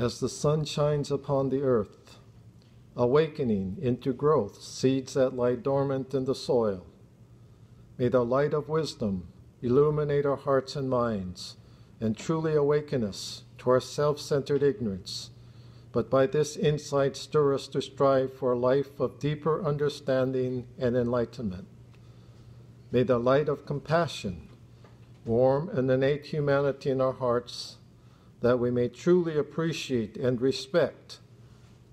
as the sun shines upon the earth, awakening into growth seeds that lie dormant in the soil. May the light of wisdom illuminate our hearts and minds and truly awaken us to our self-centered ignorance, but by this insight stir us to strive for a life of deeper understanding and enlightenment. May the light of compassion warm and innate humanity in our hearts, that we may truly appreciate and respect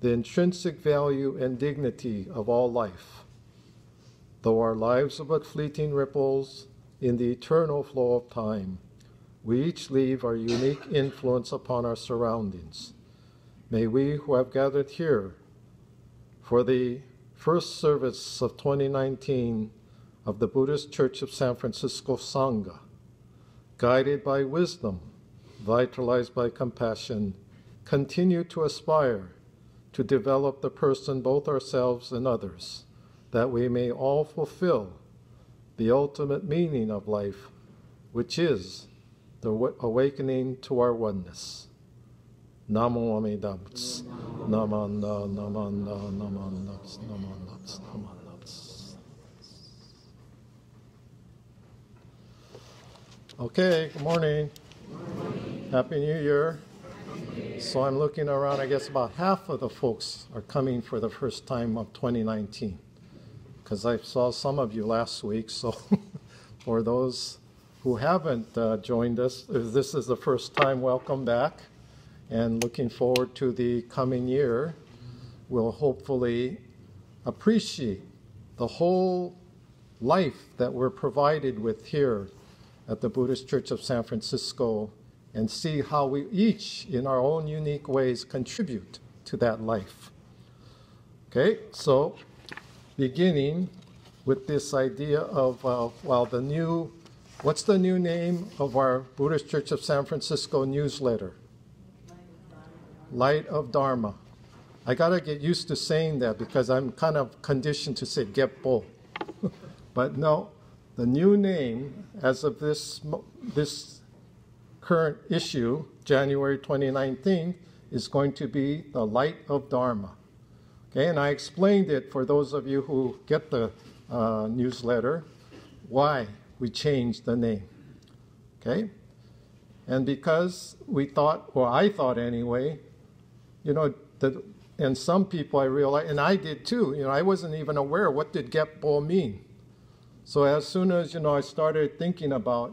the intrinsic value and dignity of all life. Though our lives are but fleeting ripples in the eternal flow of time, we each leave our unique influence upon our surroundings. May we who have gathered here for the first service of 2019 of the Buddhist Church of San Francisco Sangha, guided by wisdom, vitalized by compassion, continue to aspire to develop the person, both ourselves and others, that we may all fulfill the ultimate meaning of life, which is the awakening to our oneness. Namo Amida Butsu. Namanda, Namanda, Namanda, Namanda, Namanda. Okay, good morning. Good morning. Happy New Year. So I'm looking around, I guess about half of the folks are coming for the first time of 2019. Because I saw some of you last week, so for those who haven't joined us, if this is the first time, welcome back. And looking forward to the coming year, we'll hopefully appreciate the whole life that we're provided with here at the Buddhist Church of San Francisco, and see how we each, in our own unique ways, contribute to that life. Okay, so beginning with this idea of, what's the new name of our Buddhist Church of San Francisco newsletter? Light of Dharma. I gotta get used to saying that because I'm kind of conditioned to say Geppo. But no, the new name, as of this current issue, January 2019, is going to be the Light of Dharma. Okay, and I explained it for those of you who get the newsletter, why we changed the name. Okay, and because we thought, or I thought anyway, and some people I realized, and I did too, I wasn't even aware, what did Geppo mean? So as soon as, I started thinking about,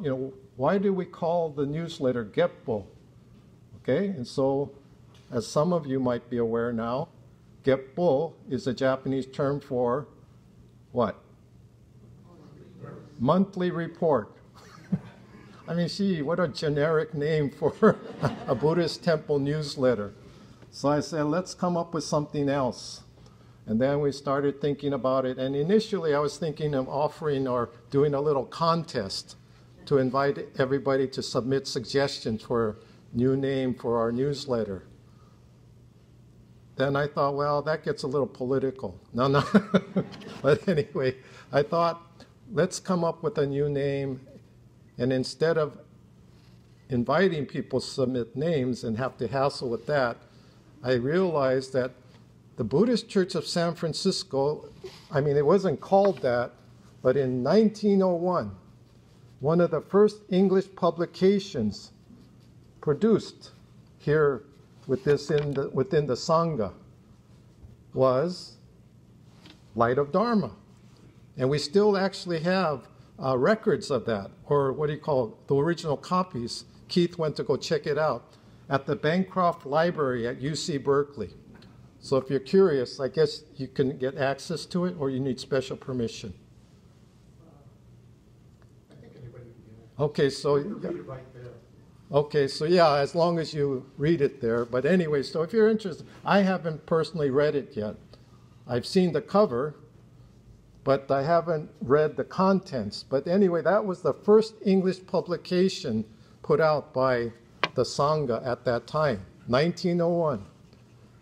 why do we call the newsletter Geppo? Okay, and so as some of you might be aware now, Geppo is a Japanese term for what? Monthly report. I mean, what a generic name for a Buddhist temple newsletter. So I said, let's come up with something else. And then we started thinking about it. And initially I was thinking of offering or doing a little contest to invite everybody to submit suggestions for a new name for our newsletter. Then I thought, well, that gets a little political. No. But anyway, I thought, let's come up with a new name. And instead of inviting people to submit names and have to hassle with that, I realized that the Buddhist Church of San Francisco, it wasn't called that, but in 1901, one of the first English publications produced here within the Sangha was Light of Dharma. And we still actually have records of that, or what do you call it, the original copies. Keith went to go check it out at the Bancroft Library at UC Berkeley. So if you're curious, I guess you can get access to it, or you need special permission. I think anybody can get it. Okay, so You can read it right there. Okay, so yeah, as long as you read it there. But anyway, so if you're interested, I haven't personally read it yet. I've seen the cover, but I haven't read the contents. But anyway, that was the first English publication put out by the Sangha at that time, 1901.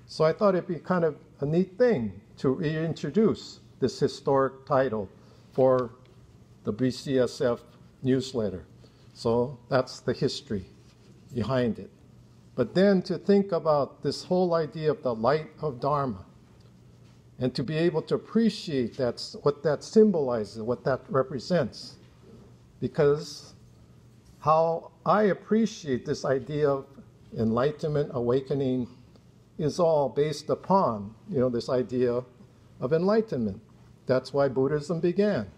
So I thought it'd be kind of a neat thing to reintroduce this historic title for the BCSF newsletter. So that's the history behind it. But then to think about this whole idea of the light of Dharma, and to be able to appreciate what that symbolizes, what that represents. Because how I appreciate this idea of enlightenment, awakening, is all based upon, this idea of enlightenment. That's why Buddhism began.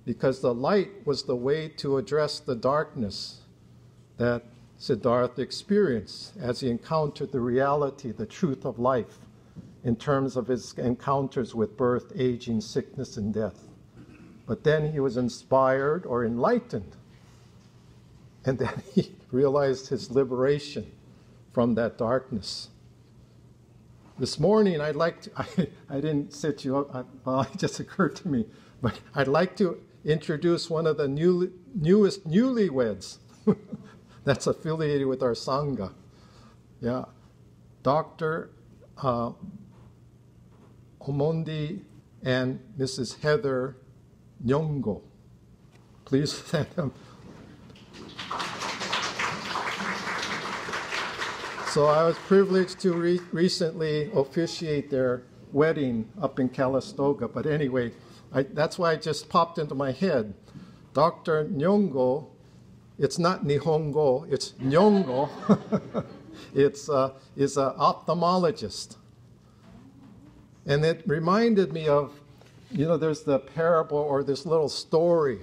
Because the light was the way to address the darkness that Siddhartha experienced as he encountered the reality, the truth of life, in terms of his encounters with birth, aging, sickness, and death. But then he was inspired or enlightened. And then he realized his liberation from that darkness. This morning, I didn't set you up, it just occurred to me, but I'd like to introduce one of the newest newlyweds that's affiliated with our Sangha. Yeah, Dr. Omondi and Mrs. Heather Nyong'o. Please thank them. So I was privileged to recently officiate their wedding up in Calistoga. But anyway, that's why it just popped into my head. Dr. Nyong'o, it's not Nihongo, it's Nyong'o. Is an ophthalmologist. And it reminded me of, there's the parable or this little story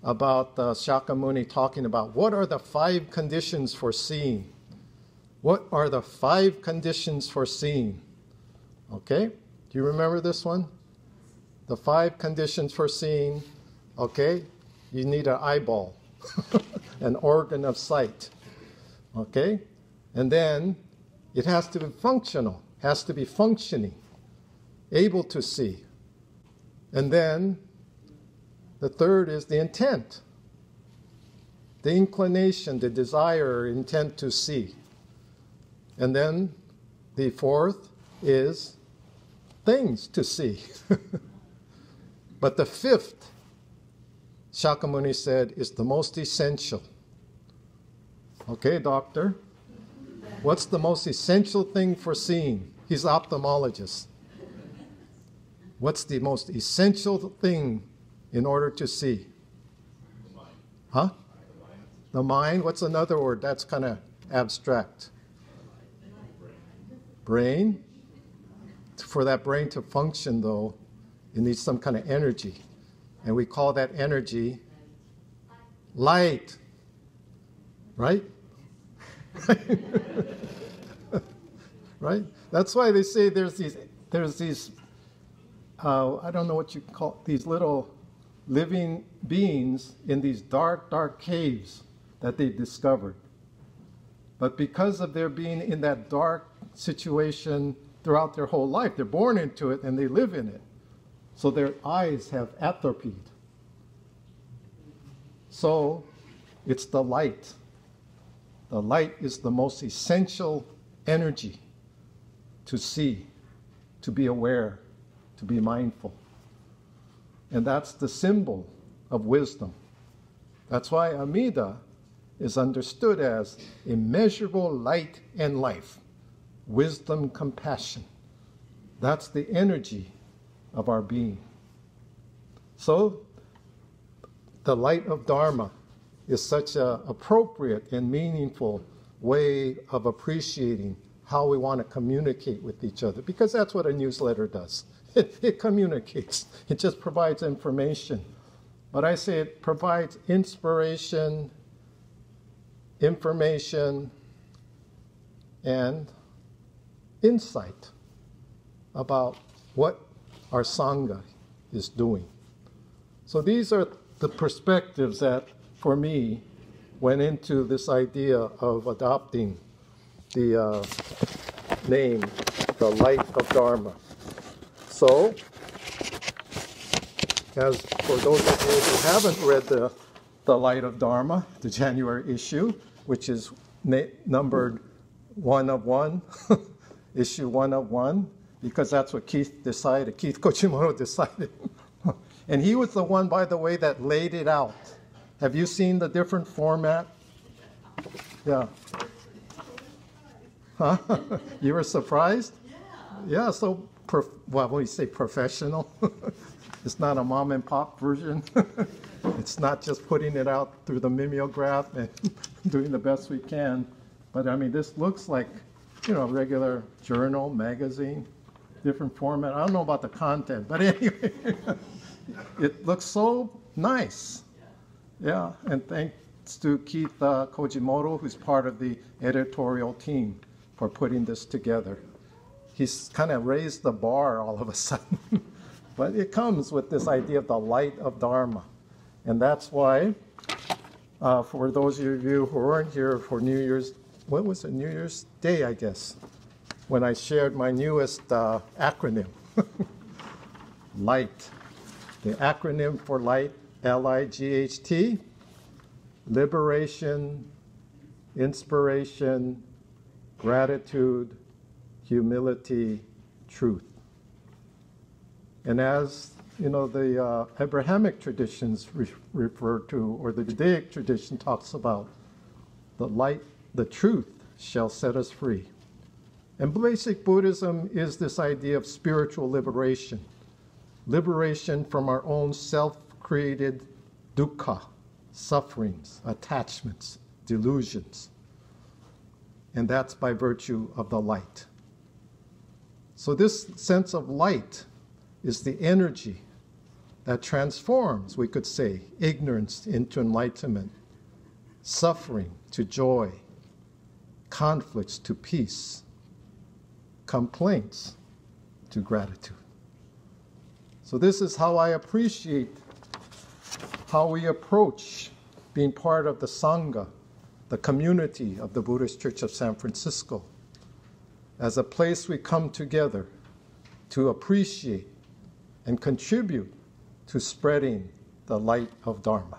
about Shakyamuni talking about what are the 5 conditions for seeing. What are the 5 conditions for seeing? Okay? Do you remember this one? The 5 conditions for seeing. Okay? You need an eyeball, an organ of sight. Okay? And then it has to be functional, has to be functioning, able to see. And then the third is the intent, the inclination, the desire, intent to see. And then the fourth is things to see. But the fifth, Shakyamuni said, is the most essential. Okay, doctor, what's the most essential thing for seeing? He's an ophthalmologist. What's the most essential thing in order to see? The mind. Huh? The mind? What's another word? That's kind of abstract. Brain. For that brain to function, though, it needs some kind of energy. And we call that energy light. Right? Right? That's why they say there's these I don't know what you call these little living beings in these dark, dark caves that they've discovered. But because of their being in that dark situation throughout their whole life, they're born into it and they live in it. So their eyes have atrophied. So it's the light. The light is the most essential energy to see, to be aware, to be mindful. And that's the symbol of wisdom. That's why Amida is understood as immeasurable light and life, wisdom, compassion. That's the energy of our being. So the light of Dharma is such an appropriate and meaningful way of appreciating how we want to communicate with each other, because that's what a newsletter does. It communicates. It just provides information. But I say it provides inspiration, information, and insight about what our Sangha is doing. So these are the perspectives that, for me, went into this idea of adopting the name, the Light of Dharma. So, as for those of you who haven't read the Light of Dharma, the January issue, which is numbered 1 of 1, issue 1 of 1, because that's what Keith Kochimoto decided. And he was the one, by the way, that laid it out. Have you seen the different format? Yeah. Huh? You were surprised? Yeah, so, well, when you say professional, it's not a mom and pop version. It's not just putting it out through the mimeograph and doing the best we can. But I mean, this looks like, a regular journal, magazine, different format. I don't know about the content, but anyway, it looks so nice. Yeah, and thanks to Keith Kojimoto, who's part of the editorial team, for putting this together. He's kind of raised the bar all of a sudden. But it comes with this idea of the light of Dharma. And that's why, for those of you who weren't here for New Year's, what was it, New Year's Day, I guess, when I shared my newest acronym, LIGHT. The acronym for LIGHT, L-I-G-H-T, liberation, inspiration, gratitude, humility, truth. And as the Abrahamic traditions refer to, or the Judaic tradition talks about, the light, the truth shall set us free. And basic Buddhism is this idea of spiritual liberation, liberation from our own self-created dukkha, sufferings, attachments, delusions. And that's by virtue of the light. So this sense of light is the energy that transforms, we could say, ignorance into enlightenment, suffering to joy, conflicts to peace, complaints to gratitude. So this is how I appreciate how we approach being part of the Sangha, the community of the Buddhist Church of San Francisco, as a place we come together to appreciate and contribute to spreading the light of Dharma.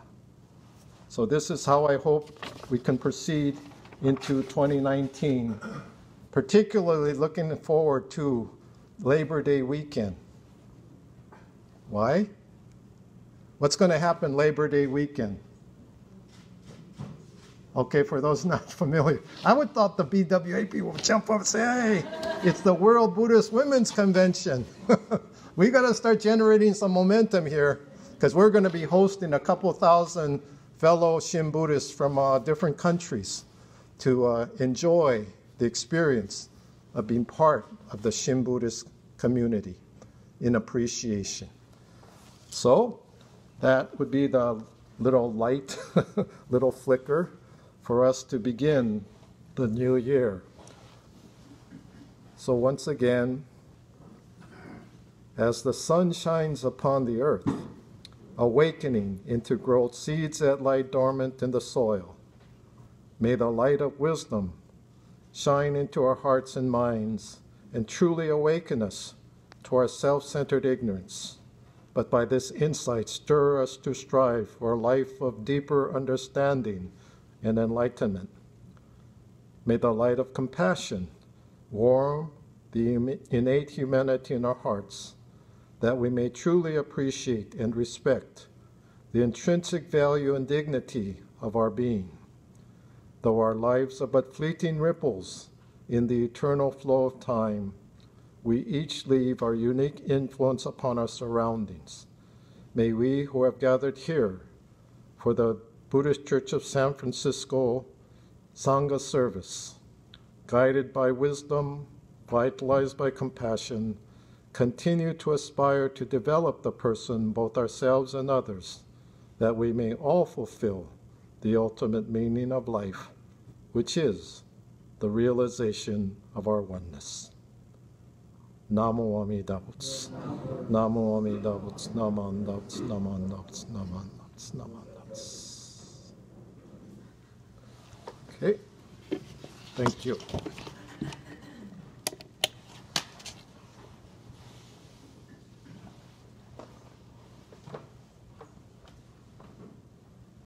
So this is how I hope we can proceed into 2019, particularly looking forward to Labor Day weekend. Why? What's going to happen Labor Day weekend? Okay, for those not familiar, I would thought the BWA people would jump up and say, hey, it's the World Buddhist Women's Convention. We got to start generating some momentum here, because we're going to be hosting a couple thousand fellow Shin Buddhists from different countries to enjoy the experience of being part of the Shin Buddhist community in appreciation. So that would be the little light, little flicker for us to begin the new year. So once again, as the sun shines upon the earth, awakening into growth seeds that lie dormant in the soil, may the light of wisdom shine into our hearts and minds and truly awaken us to our self-centered ignorance, but by this insight stir us to strive for a life of deeper understanding and enlightenment. May the light of compassion warm the innate humanity in our hearts, that we may truly appreciate and respect the intrinsic value and dignity of our being. Though our lives are but fleeting ripples in the eternal flow of time, we each leave our unique influence upon our surroundings. May we who have gathered here for the Buddhist Church of San Francisco Sangha service, guided by wisdom, vitalized by compassion, continue to aspire to develop the person, both ourselves and others, that we may all fulfill the ultimate meaning of life, which is the realization of our oneness. Namo Amida Butsu. Namo Amida Butsu. Naman Butsu. Naman Butsu. Naman Butsu. Naman Butsu. Okay. Thank you.